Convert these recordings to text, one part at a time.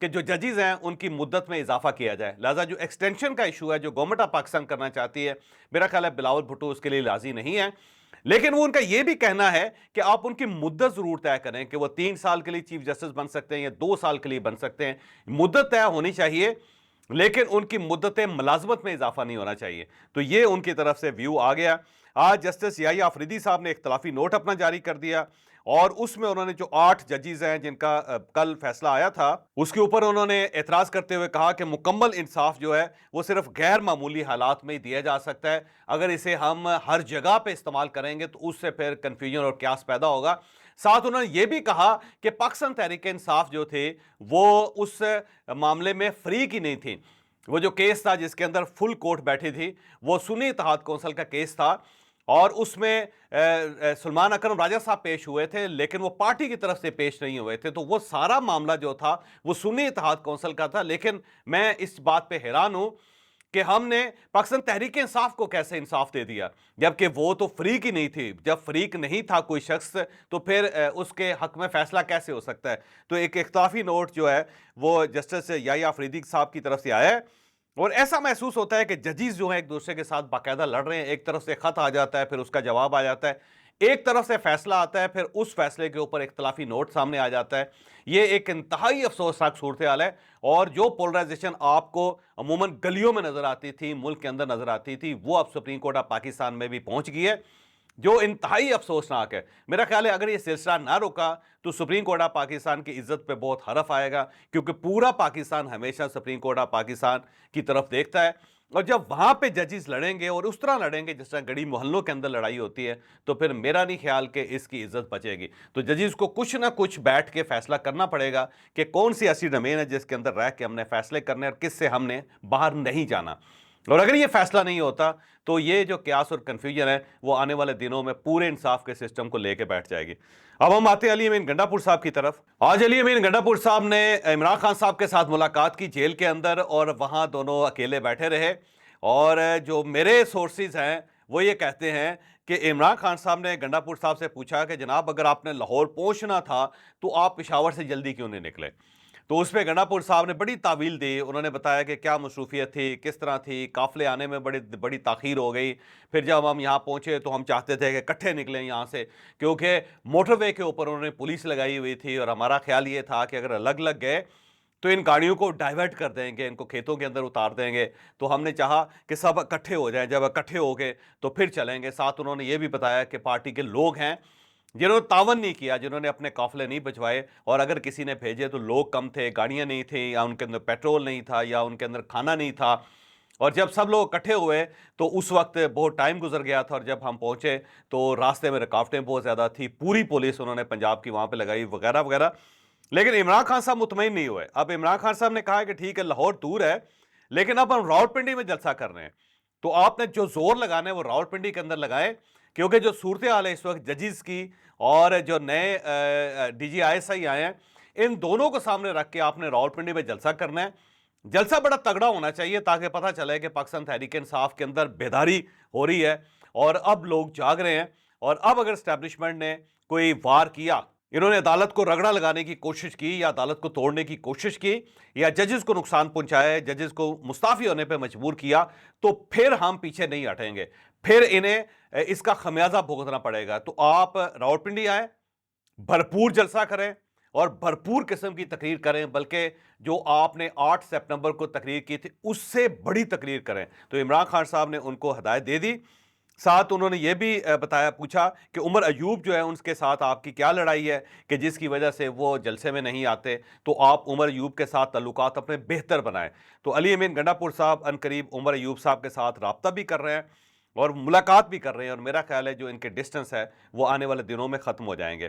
کہ جو ججز ہیں ان کی مدت میں اضافہ کیا جائے. لہٰذا جو ایکسٹینشن کا ایشو ہے جو گورنمنٹ آف پاکستان کرنا چاہتی ہے, میرا خیال ہے بلاول بھٹو اس کے لیے راضی نہیں ہے. لیکن وہ ان کا یہ بھی کہنا ہے کہ آپ ان کی مدت ضرور طے کریں کہ وہ 3 سال کے لیے چیف جسٹس بن سکتے ہیں یا 2 سال کے لیے بن سکتے ہیں. مدت طے ہونی چاہیے لیکن ان کی مدت ملازمت میں اضافہ نہیں ہونا چاہیے. تو یہ ان کی طرف سے ویو آ گیا. آج جسٹس یحییٰ آفریدی صاحب نے اختلافی نوٹ اپنا جاری کر دیا اور اس میں انہوں نے جو 8 ججز ہیں جن کا کل فیصلہ آیا تھا اس کے اوپر انہوں نے اعتراض کرتے ہوئے کہا کہ مکمل انصاف جو ہے وہ صرف غیر معمولی حالات میں ہی دیا جا سکتا ہے. اگر اسے ہم ہر جگہ پہ استعمال کریں گے تو اس سے پھر کنفیوژن اور کیاس پیدا ہوگا. ساتھ انہوں نے یہ بھی کہا کہ پاکستان تحریک انصاف جو تھے وہ اس معاملے میں فریق ہی نہیں تھی. وہ جو کیس تھا جس کے اندر فل کورٹ بیٹھی تھی وہ سنی اتحاد کونسل کا کیس تھا اور اس میں سلمان اکرم راجہ صاحب پیش ہوئے تھے لیکن وہ پارٹی کی طرف سے پیش نہیں ہوئے تھے. تو وہ سارا معاملہ جو تھا وہ سنی اتحاد کونسل کا تھا. لیکن میں اس بات پہ حیران ہوں کہ ہم نے پاکستان تحریک انصاف کو کیسے انصاف دے دیا جبکہ وہ تو فریق ہی نہیں تھی. جب فریق نہیں تھا کوئی شخص تو پھر اس کے حق میں فیصلہ کیسے ہو سکتا ہے. تو ایک اختلافی نوٹ جو ہے وہ جسٹس یحییٰ آفریدی صاحب کی طرف سے آیا ہے اور ایسا محسوس ہوتا ہے کہ ججز جو ہیں ایک دوسرے کے ساتھ باقاعدہ لڑ رہے ہیں. ایک طرف سے خط آ جاتا ہے پھر اس کا جواب آ جاتا ہے, ایک طرف سے فیصلہ آتا ہے پھر اس فیصلے کے اوپر اختلافی نوٹ سامنے آ جاتا ہے. یہ ایک انتہائی افسوسناک صورتحال ہے اور جو پولرائزیشن آپ کو عموماً گلیوں میں نظر آتی تھی, ملک کے اندر نظر آتی تھی, وہ اب سپریم کورٹ آف پاکستان میں بھی پہنچ گئی ہے جو انتہائی افسوسناک ہے. میرا خیال ہے اگر یہ سلسلہ نہ رکا تو سپریم کورٹ آف پاکستان کی عزت پہ بہت حرف آئے گا کیونکہ پورا پاکستان ہمیشہ سپریم کورٹ آف پاکستان کی طرف دیکھتا ہے اور جب وہاں پہ ججز لڑیں گے اور اس طرح لڑیں گے جس طرح گڑی محلوں کے اندر لڑائی ہوتی ہے تو پھر میرا نہیں خیال کہ اس کی عزت بچے گی. تو ججز کو کچھ نہ کچھ بیٹھ کے فیصلہ کرنا پڑے گا کہ کون سی ایسی ڈومین ہے جس کے اندر رہ کے ہم نے فیصلے کرنے اور کس سے ہم نے باہر نہیں جانا. اور اگر یہ فیصلہ نہیں ہوتا تو یہ جو قیاس اور کنفیوژن ہے وہ آنے والے دنوں میں پورے انصاف کے سسٹم کو لے کے بیٹھ جائے گی. اب ہم آتے ہیں علی امین گنڈا پور صاحب کی طرف. آج علی امین گنڈا پور صاحب نے عمران خان صاحب کے ساتھ ملاقات کی جیل کے اندر اور وہاں دونوں اکیلے بیٹھے رہے اور جو میرے سورسز ہیں وہ یہ کہتے ہیں کہ عمران خان صاحب نے گنڈا پور صاحب سے پوچھا کہ جناب اگر آپ نے لاہور پہنچنا تھا تو آپ پشاور سے جلدی کیوں نہیں نکلے. تو اس پہ گنڈا پور صاحب نے بڑی تعویل دی. انہوں نے بتایا کہ کیا مصروفیت تھی, کس طرح تھی, قافلے آنے میں بڑی تاخیر ہو گئی. پھر جب ہم یہاں پہنچے تو ہم چاہتے تھے کہ اکٹھے نکلیں یہاں سے کیونکہ موٹر وے کے اوپر انہوں نے پولیس لگائی ہوئی تھی اور ہمارا خیال یہ تھا کہ اگر الگ الگ گئے تو ان گاڑیوں کو ڈائیورٹ کر دیں گے, ان کو کھیتوں کے اندر اتار دیں گے. تو ہم نے چاہا کہ سب اکٹھے ہو جائیں, جب اکٹھے ہو گئے تو پھر چلیں گے. ساتھ انہوں نے یہ بھی بتایا کہ پارٹی کے لوگ ہیں جنہوں نے تعاون نہیں کیا, جنہوں نے اپنے قافلے نہیں بھجوائے اور اگر کسی نے بھیجے تو لوگ کم تھے, گاڑیاں نہیں تھیں یا ان کے اندر پیٹرول نہیں تھا یا ان کے اندر کھانا نہیں تھا. اور جب سب لوگ اکٹھے ہوئے تو اس وقت بہت ٹائم گزر گیا تھا اور جب ہم پہنچے تو راستے میں رکاوٹیں بہت زیادہ تھی. پوری پولیس انہوں نے پنجاب کی وہاں پہ لگائی وغیرہ وغیرہ. لیکن عمران خان صاحب مطمئن نہیں ہوئے. اب عمران خان صاحب نے کہا کہ ٹھیک ہے لاہور دور ہے لیکن اب ہم راولپنڈی میں جلسہ کر رہے ہیں تو آپ نے جو زور لگانا ہے وہ راولپنڈی کے اندر لگائیں کیونکہ جو صورتحال ہے اس وقت ججز کی اور جو نئے D G I S I آئے ہیں ان دونوں کو سامنے رکھ کے آپ نے راولپنڈی میں جلسہ کرنا ہے. جلسہ بڑا تگڑا ہونا چاہیے تاکہ پتہ چلے کہ پاکستان تحریک انصاف کے اندر بیداری ہو رہی ہے اور اب لوگ جاگ رہے ہیں. اور اب اگر اسٹیبلشمنٹ نے کوئی وار کیا, انہوں نے عدالت کو رگڑا لگانے کی کوشش کی یا عدالت کو توڑنے کی کوشش کی یا ججز کو نقصان پہنچایا, ججز کو مستعفی ہونے پہ مجبور کیا تو پھر ہم پیچھے نہیں ہٹیں گے, پھر انہیں اس کا خمیازہ بھگتنا پڑے گا. تو آپ راولپنڈی آئیں, بھرپور جلسہ کریں اور بھرپور قسم کی تقریر کریں, بلکہ جو آپ نے 8 سپٹمبر کو تقریر کی تھی اس سے بڑی تقریر کریں. تو عمران خان صاحب نے ان کو ہدایت دے دی. ساتھ انہوں نے یہ بھی پوچھا کہ عمر ایوب جو ہے ان کے ساتھ آپ کی کیا لڑائی ہے کہ جس کی وجہ سے وہ جلسے میں نہیں آتے, تو آپ عمر ایوب کے ساتھ تعلقات اپنے بہتر بنائیں. تو علی امین گنڈا پور صاحب عنقریب عمر ایوب صاحب کے ساتھ رابطہ بھی کر رہے ہیں اور ملاقات بھی کر رہے ہیں اور میرا خیال ہے جو ان کے ڈسٹنس ہے وہ آنے والے دنوں میں ختم ہو جائیں گے.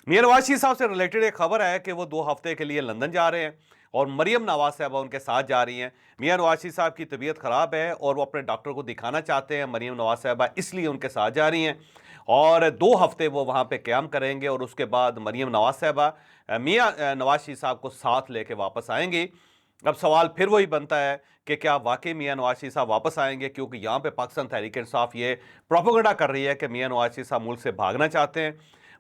میاں نواز شریف صاحب سے ریلیٹڈ ایک خبر ہے کہ وہ 2 ہفتے کے لیے لندن جا رہے ہیں اور مریم نواز صاحبہ ان کے ساتھ جا رہی ہیں. میاں نواز شریف صاحب کی طبیعت خراب ہے اور وہ اپنے ڈاکٹر کو دکھانا چاہتے ہیں. مریم نواز صاحبہ اس لیے ان کے ساتھ جا رہی ہیں اور 2 ہفتے وہ وہاں پہ قیام کریں گے اور اس کے بعد مریم نواز صاحبہ میاں نواز شریف صاحب کو ساتھ لے کے واپس آئیں گی. اب سوال پھر وہی بنتا ہے کہ کیا واقعی میاں نواز شریف صاحب واپس آئیں گے, کیونکہ یہاں پہ پاکستان تحریک انصاف یہ پروپیگنڈا کر رہی ہے کہ میاں نواز شریف صاحب ملک سے بھاگنا چاہتے ہیں.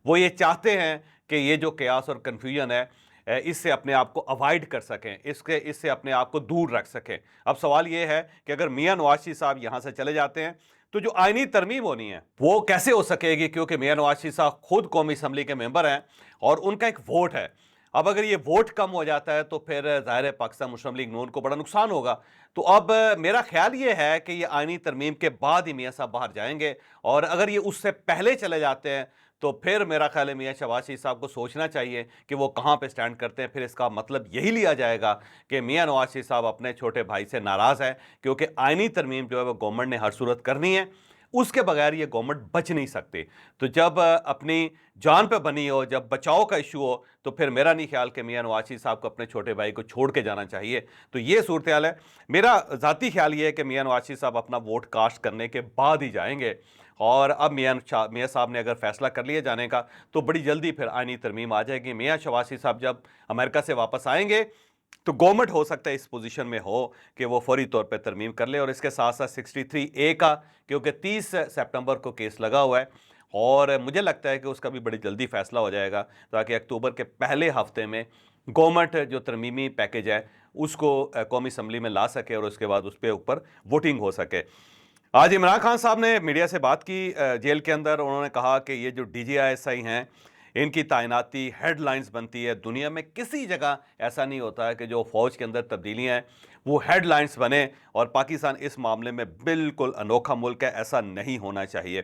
وہ یہ چاہتے ہیں کہ یہ جو قیاس اور کنفیوژن ہے اس سے اپنے آپ کو اوائڈ کر سکیں، اس سے اپنے آپ کو دور رکھ سکیں۔ اب سوال یہ ہے کہ اگر میاں نواز شریف صاحب یہاں سے چلے جاتے ہیں تو جو آئینی ترمیم ہونی ہے وہ کیسے ہو سکے گی، کیونکہ میاں نواز شریف صاحب خود قومی اسمبلی کے ممبر ہیں اور ان کا ایک ووٹ ہے۔ اب اگر یہ ووٹ کم ہو جاتا ہے تو پھر ظاہر ہے پاکستان مسلم لیگ نون کو بڑا نقصان ہوگا۔ تو اب میرا خیال یہ ہے کہ یہ آئینی ترمیم کے بعد ہی میاں صاحب باہر جائیں گے، اور اگر یہ اس سے پہلے چلے جاتے ہیں تو پھر میرا خیال ہے میاں شہباز شریف صاحب کو سوچنا چاہیے کہ وہ کہاں پہ سٹینڈ کرتے ہیں۔ پھر اس کا مطلب یہی لیا جائے گا کہ میاں نواز شریف صاحب اپنے چھوٹے بھائی سے ناراض ہے، کیونکہ آئینی ترمیم جو ہے وہ گورنمنٹ نے ہر صورت کرنی ہے، اس کے بغیر یہ گورنمنٹ بچ نہیں سکتی۔ تو جب اپنی جان پہ بنی ہو، جب بچاؤ کا ایشو ہو، تو پھر میرا نہیں خیال کہ میاں نواز شریف صاحب کو اپنے چھوٹے بھائی کو چھوڑ کے جانا چاہیے۔ تو یہ صورتحال ہے۔ میرا ذاتی خیال یہ ہے کہ میاں نواز شریف صاحب اپنا ووٹ کاسٹ کرنے کے بعد ہی جائیں گے، اور اب میاں صاحب نے اگر فیصلہ کر لیا جانے کا تو بڑی جلدی پھر آئینی ترمیم آ جائے گی۔ میاں شہباز شریف صاحب جب امریکہ سے واپس آئیں گے تو گورنمنٹ ہو سکتا ہے اس پوزیشن میں ہو کہ وہ فوری طور پہ ترمیم کر لے، اور اس کے ساتھ ساتھ 63A کا، کیونکہ 30 سپٹمبر کو کیس لگا ہوا ہے، اور مجھے لگتا ہے کہ اس کا بھی بڑی جلدی فیصلہ ہو جائے گا تاکہ اکتوبر کے پہلے ہفتے میں گورنمنٹ جو ترمیمی پیکج ہے اس کو قومی اسمبلی میں لا سکے اور اس کے بعد اس پہ اوپر ووٹنگ ہو سکے۔ آج عمران خان صاحب نے میڈیا سے بات کی جیل کے اندر، انہوں نے کہا کہ یہ جو DGI ہیں ان کی تعیناتی ہیڈ لائنز بنتی ہے، دنیا میں کسی جگہ ایسا نہیں ہوتا ہے کہ جو فوج کے اندر تبدیلیاں ہیں وہ ہیڈ لائنز بنے، اور پاکستان اس معاملے میں بالکل انوکھا ملک ہے، ایسا نہیں ہونا چاہیے۔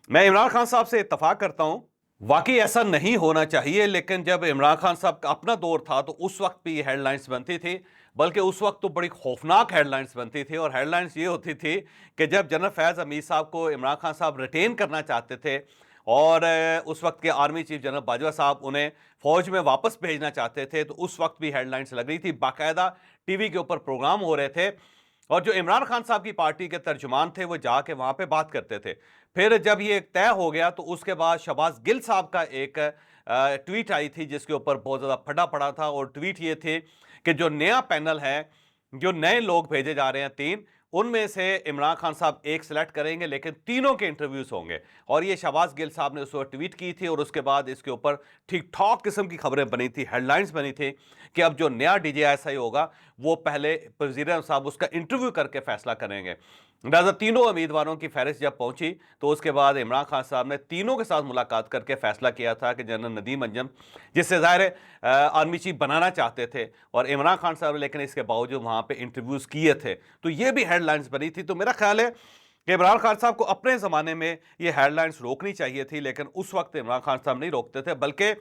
میں عمران خان صاحب سے اتفاق کرتا ہوں، واقعی ایسا نہیں ہونا چاہیے، لیکن جب عمران خان صاحب کا اپنا دور تھا تو اس وقت بھی یہ ہیڈ لائنز بنتی تھی، بلکہ اس وقت تو بڑی خوفناک ہیڈ لائنز بنتی تھی، اور ہیڈ لائنز یہ ہوتی تھی کہ جب جنرل فیض حمید صاحب کو عمران خان صاحب ریٹین کرنا چاہتے تھے، اور اس وقت کے آرمی چیف جنرل باجوہ صاحب انہیں فوج میں واپس بھیجنا چاہتے تھے، تو اس وقت بھی ہیڈ لائنز لگ رہی تھی، باقاعدہ ٹی وی کے اوپر پروگرام ہو رہے تھے، اور جو عمران خان صاحب کی پارٹی کے ترجمان تھے وہ جا کے وہاں پہ بات کرتے تھے۔ پھر جب یہ طے ہو گیا تو اس کے بعد شہباز گل صاحب کا ایک ٹویٹ آئی تھی جس کے اوپر بہت زیادہ پھٹا پڑا تھا، اور ٹویٹ یہ تھے کہ جو نیا پینل ہے، جو نئے لوگ بھیجے جا رہے ہیں 3، ان میں سے عمران خان صاحب ایک سلیکٹ کریں گے، لیکن تینوں کے انٹرویوز ہوں گے، اور یہ شہباز گل صاحب نے اس وقت ٹویٹ کی تھی، اور اس کے بعد اس کے اوپر ٹھیک ٹھاک قسم کی خبریں بنی تھی، ہیڈ لائنز بنی تھی کہ اب جو نیا DGI ہوگا وہ پہلے وزیر اعظم صاحب اس کا انٹرویو کر کے فیصلہ کریں گے۔ لہٰذا تینوں امیدواروں کی فہرست جب پہنچی تو اس کے بعد عمران خان صاحب نے تینوں کے ساتھ ملاقات کر کے فیصلہ کیا تھا کہ جنرل ندیم انجم، جس سے ظاہر آرمی چیف بنانا چاہتے تھے، اور عمران خان صاحب لیکن اس کے باوجود وہاں پہ انٹرویوز کیے تھے، تو یہ بھی ہیڈ لائنز بنی تھی۔ تو میرا خیال ہے کہ عمران خان صاحب کو اپنے زمانے میں یہ ہیڈ لائنز روکنی چاہیے تھی، لیکن اس وقت عمران خان صاحب نہیں روکتے تھے، بلکہ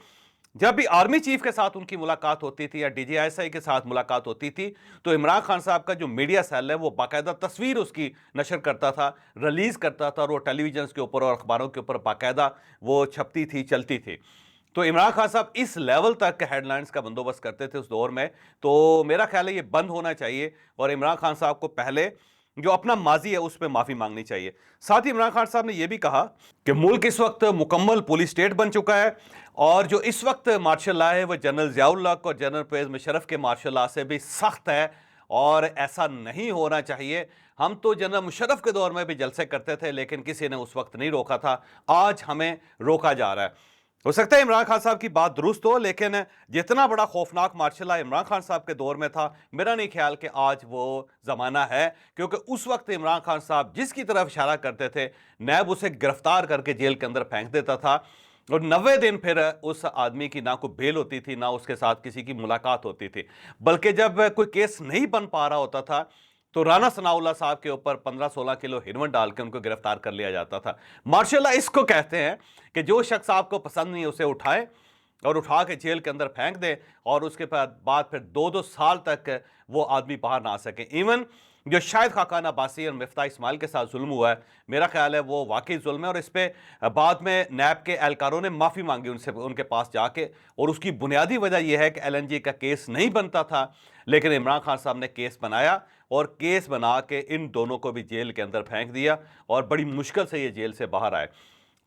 جب بھی آرمی چیف کے ساتھ ان کی ملاقات ہوتی تھی یا DGI کے ساتھ ملاقات ہوتی تھی تو عمران خان صاحب کا جو میڈیا سیل ہے وہ باقاعدہ تصویر اس کی نشر کرتا تھا، ریلیز کرتا تھا، اور وہ ٹیلی ویژنز کے اوپر اور اخباروں کے اوپر باقاعدہ وہ چھپتی تھی، چلتی تھی۔ تو عمران خان صاحب اس لیول تک ہیڈ لائنز کا بندوبست کرتے تھے اس دور میں، تو میرا خیال ہے یہ بند ہونا چاہیے، اور عمران خان صاحب کو پہلے جو اپنا ماضی ہے اس پہ معافی مانگنی چاہیے۔ ساتھ ہی عمران خان صاحب نے یہ بھی کہا کہ ملک اس وقت مکمل پولیس اسٹیٹ بن چکا ہے، اور جو اس وقت مارشل لا ہے وہ جنرل ضیاء الحق اور جنرل پرویز مشرف کے مارشل لا سے بھی سخت ہے، اور ایسا نہیں ہونا چاہیے۔ ہم تو جنرل مشرف کے دور میں بھی جلسے کرتے تھے لیکن کسی نے اس وقت نہیں روکا تھا، آج ہمیں روکا جا رہا ہے۔ ہو سکتا ہے عمران خان صاحب کی بات درست ہو، لیکن جتنا بڑا خوفناک مارشل لا عمران خان صاحب کے دور میں تھا، میرا نہیں خیال کہ آج وہ زمانہ ہے، کیونکہ اس وقت عمران خان صاحب جس کی طرف اشارہ کرتے تھے نیب اسے گرفتار کر کے جیل کے اندر پھینک دیتا تھا، اور 90 دن پھر اس آدمی کی نہ کوئی بیل ہوتی تھی، نہ اس کے ساتھ کسی کی ملاقات ہوتی تھی، بلکہ جب کوئی کیس نہیں بن پا رہا ہوتا تھا تو رانا ثناءاللہ صاحب کے اوپر 15-16 کلو ہیروئن ڈال کے ان کو گرفتار کر لیا جاتا تھا۔ مارشل لا اس کو کہتے ہیں کہ جو شخص آپ کو پسند نہیں اسے اٹھائے اور اٹھا کے جیل کے اندر پھینک دے، اور اس کے بعد پھر 2 سال تک وہ آدمی باہر نہ آ سکے۔ ایون جو شاہد خاقان عباسی اور مفتاح اسماعیل کے ساتھ ظلم ہوا ہے، میرا خیال ہے وہ واقعی ظلم ہے، اور اس پہ بعد میں نیب کے اہلکاروں نے معافی مانگی ان کے پاس جا کے، اور اس کی بنیادی وجہ یہ ہے کہ LNG کا کیس نہیں بنتا تھا، لیکن عمران خان صاحب نے کیس بنایا، اور کیس بنا کے ان دونوں کو بھی جیل کے اندر پھینک دیا، اور بڑی مشکل سے یہ جیل سے باہر آئے۔